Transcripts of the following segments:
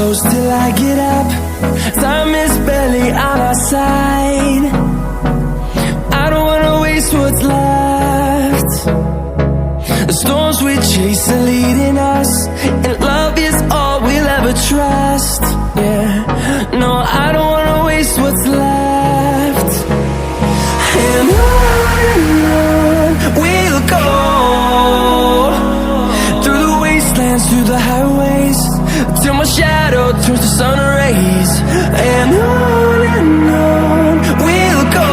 close till I get up. Time is barely on our side. I don't wanna waste what's left. The storms we chase are leading us, and love is all we'll ever trust. Yeah, no, I don't wanna waste what's left. And on we'll go, through the wastelands, through the highways, till my shadow turns to sun rays. And on we'll go,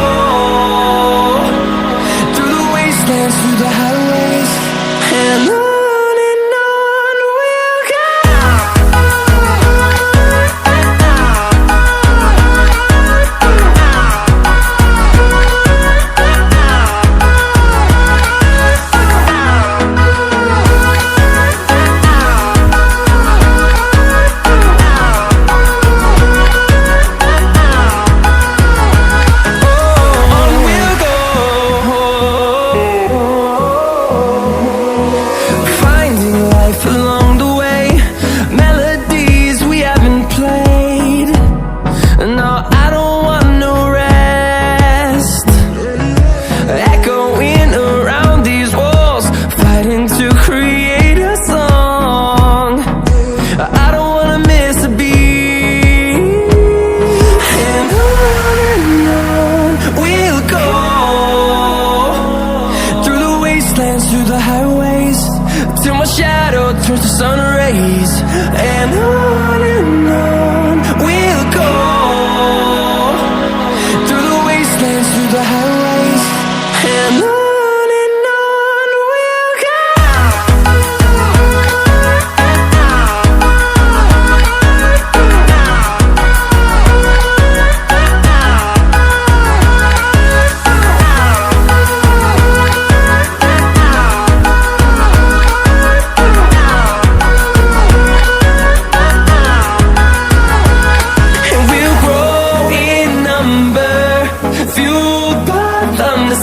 through the wastelands, through the highways, and on we'll go. Through the highways, till my shadow turns to sun rays. And on we'll go, through the wastelands, through the highways, and on we'll go.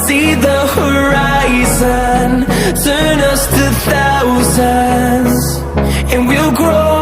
See the horizon turn us to thousands, and we'll grow